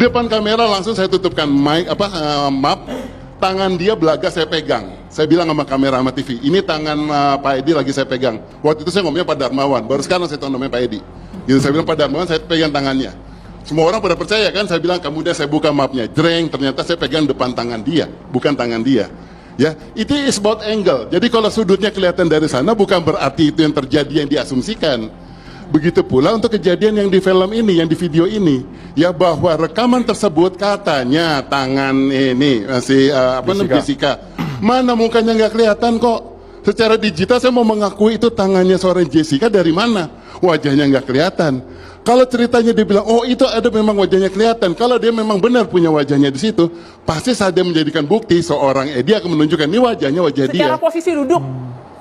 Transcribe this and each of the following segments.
Depan kamera langsung saya tutupkan map, tangan dia belaga saya pegang. Saya bilang sama kamera sama TV, ini tangan Pak Edi lagi saya pegang. Waktu itu saya ngomongnya Pak Darmawan, baru sekarang saya tahu namanya Pak Edi. Gitu, saya bilang Pak Darmawan, saya pegang tangannya. Semua orang pada percaya kan, saya bilang kemudian saya buka mapnya, jreng, ternyata saya pegang depan tangan dia, bukan tangan dia. Ya, itu is about angle. Jadi kalau sudutnya kelihatan dari sana bukan berarti itu yang terjadi yang diasumsikan. Begitu pula untuk kejadian yang di film ini, yang di video ini, ya bahwa rekaman tersebut katanya tangan ini Jessica. Mana mukanya nggak kelihatan kok. Secara digital saya mau mengakui itu tangannya seorang Jessica dari mana? Wajahnya nggak kelihatan. Kalau ceritanya dia bilang, oh itu ada memang wajahnya kelihatan. Kalau dia memang benar punya wajahnya di situ, pasti saat dia menjadikan bukti seorang Edi akan menunjukkan ini wajahnya wajah dia. Secara posisi duduk.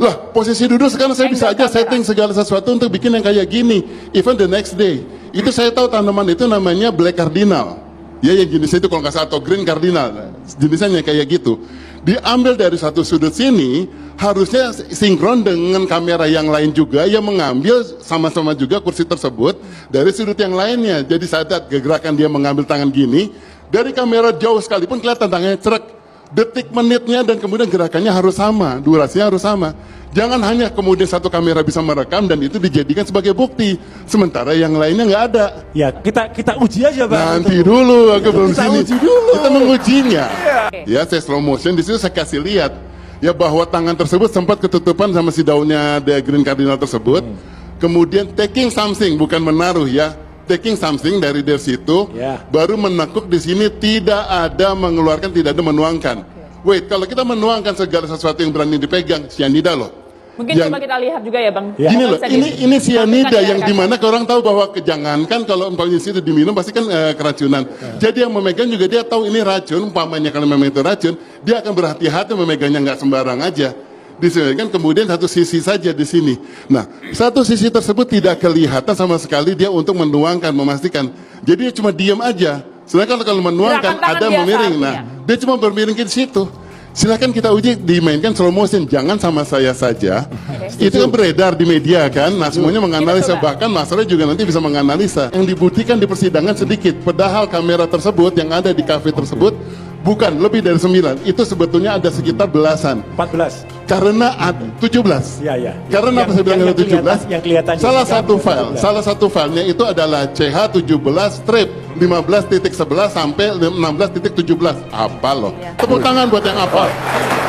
Lah, posisi duduk sekarang saya bisa aja setting segala sesuatu untuk bikin yang kayak gini. Even the next day. Itu saya tahu tanaman itu namanya black cardinal. Ya, yang jenisnya itu kalau nggak salah atau green cardinal. Jenisnya kayak gitu. Diambil dari satu sudut sini, harusnya sinkron dengan kamera yang lain juga yang mengambil sama-sama juga kursi tersebut dari sudut yang lainnya. Jadi saat gerakan dia mengambil tangan gini, dari kamera jauh sekalipun kelihatan tangannya cerek. Detik menitnya dan kemudian gerakannya harus sama, durasinya harus sama. Jangan hanya kemudian satu kamera bisa merekam dan itu dijadikan sebagai bukti, sementara yang lainnya nggak ada. Ya, kita uji aja, Bang. Nanti dulu, aku belum Kita sini. uji dulu. Kita mengujinya. Ya, saya slow motion di situ saya kasih lihat ya bahwa tangan tersebut sempat ketutupan sama si daunnya the green cardinal tersebut. Kemudian taking something, bukan menaruh ya. Taking something dari situ, baru menekuk di sini tidak ada mengeluarkan, tidak ada menuangkan. Wait, kalau kita menuangkan segala sesuatu yang berani dipegang, cyanida loh. Mungkin coba kita lihat juga ya Bang. Gini loh, ini cyanida yang dimana orang tahu bahwa kejangankan kalau umpamanya itu diminum pasti kan keracunan. Jadi yang memegang juga dia tahu ini racun, umpamanya kalau memang itu racun, dia akan berhati-hati memegangnya nggak sembarang aja. Disebutkan kemudian satu sisi saja di sini. Nah, satu sisi tersebut tidak kelihatan sama sekali dia untuk menuangkan, memastikan. Jadi dia cuma diam aja. Sedangkan kalau menuangkan ada memiring. Nah, dia cuma bermiring ke situ. Silakan kita uji dimainkan slow motion, jangan sama saya saja. Itu kan beredar di media kan. Nah, semuanya menganalisa, bahkan Mas Roy juga nanti bisa menganalisa. Yang dibuktikan di persidangan sedikit, padahal kamera tersebut yang ada di kafe tersebut bukan lebih dari 9. Itu sebetulnya ada sekitar belasan. 14. Karena 17. Ya. Karena apa saya bilang ada 17? Yang kelihatan. Salah satu filenya itu adalah CH17 strip 15.11 sampai 16.17. Apa loh? Tepuk tangan buat yang apa?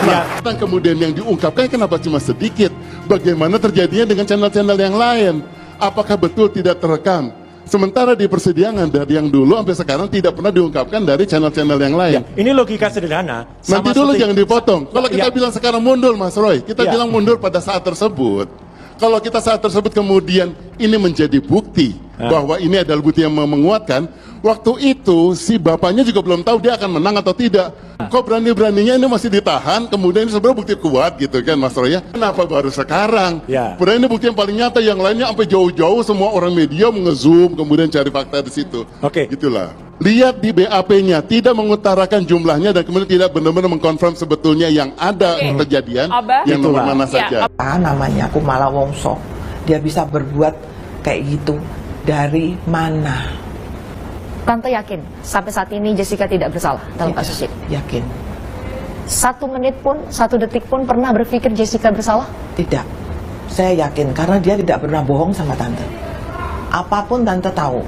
Nah, kemudian yang diungkapkan kenapa cuma sedikit? Bagaimana terjadinya dengan channel-channel yang lain? Apakah betul tidak terekam? Sementara di persidangan dari yang dulu sampai sekarang tidak pernah diungkapkan dari channel-channel yang lain. Ini logika sederhana. Nanti dulu jangan dipotong. Kalau kita bilang sekarang mundur, Mas Roy, kita bilang mundur pada saat tersebut. Kalau kita saat tersebut kemudian ini menjadi bukti bahwa ini adalah bukti yang menguatkan, waktu itu si bapaknya juga belum tahu dia akan menang atau tidak. Kok berani-beraninya ini masih ditahan, kemudian ini sebenarnya bukti kuat gitu kan Mas Roy ya. Kenapa baru sekarang? Padahal ini bukti yang paling nyata, yang lainnya sampai jauh-jauh semua orang media nge-zoom kemudian cari fakta di situ. Gitulah. Lihat di BAP-nya, tidak mengutarakan jumlahnya dan kemudian tidak benar-benar mengkonfirm sebetulnya yang ada kejadian yang mana saja. Namanya Kumala Wongso, dia bisa berbuat kayak gitu dari mana? Tante yakin sampai saat ini Jessica tidak bersalah dalam kasus ini? Yakin. 1 menit pun, 1 detik pun pernah berpikir Jessica bersalah? Tidak. Saya yakin karena dia tidak pernah bohong sama tante. Apapun tante tahu.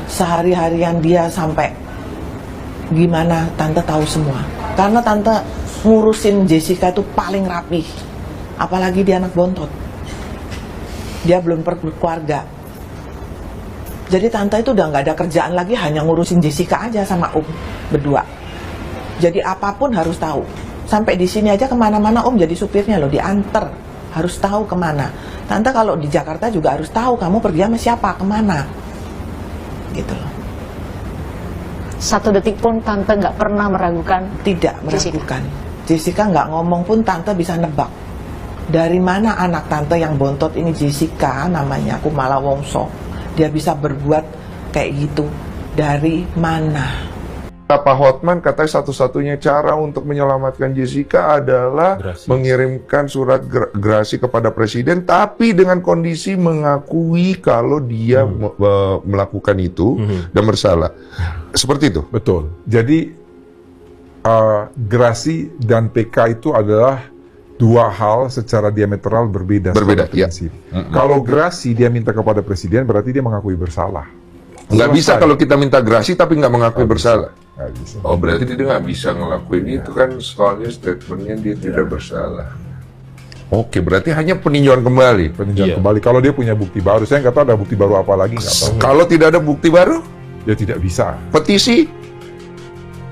Sehari-harian dia sampai gimana tante tahu semua. Karena tante ngurusin Jessica itu paling rapih. Apalagi dia anak bontot. Dia belum berkeluarga. Jadi tante itu udah nggak ada kerjaan lagi, hanya ngurusin Jessica aja sama Om berdua. Jadi apapun harus tahu. Sampai di sini aja kemana-mana Om jadi supirnya loh, diantar. Harus tahu kemana. Tante kalau di Jakarta juga harus tahu kamu pergi sama siapa, kemana. Gitu loh. 1 detik pun tante nggak pernah meragukan? Tidak meragukan. Jessica nggak ngomong pun tante bisa nebak. Dari mana anak tante yang bontot ini Jessica, namanya Kumala Wongso, dia bisa berbuat kayak gitu dari mana? kata Pak Hotman, katanya satu-satunya cara untuk menyelamatkan Jessica adalah Gerasi. mengirimkan surat gerasi kepada Presiden, tapi dengan kondisi mengakui kalau dia melakukan itu dan bersalah. Seperti itu. Betul. Jadi gerasi dan PK itu adalah dua hal secara diametral berbeda. Berbeda, secara prinsip. Kalau gerasi dia minta kepada Presiden, berarti dia mengakui bersalah. Nggak bisa Selesai. kalau kita minta gerasi tapi nggak mengakui bersalah. Nggak bisa. Oh, berarti dia nggak bisa ngelakuin itu kan, soalnya statementnya dia tidak bersalah. Oke, berarti hanya peninjauan kembali. Peninjauan Iya. kembali. Kalau dia punya bukti baru, saya nggak tahu ada bukti baru apa lagi, nggak tahu. Kalau tidak ada bukti baru, Dia tidak bisa. petisi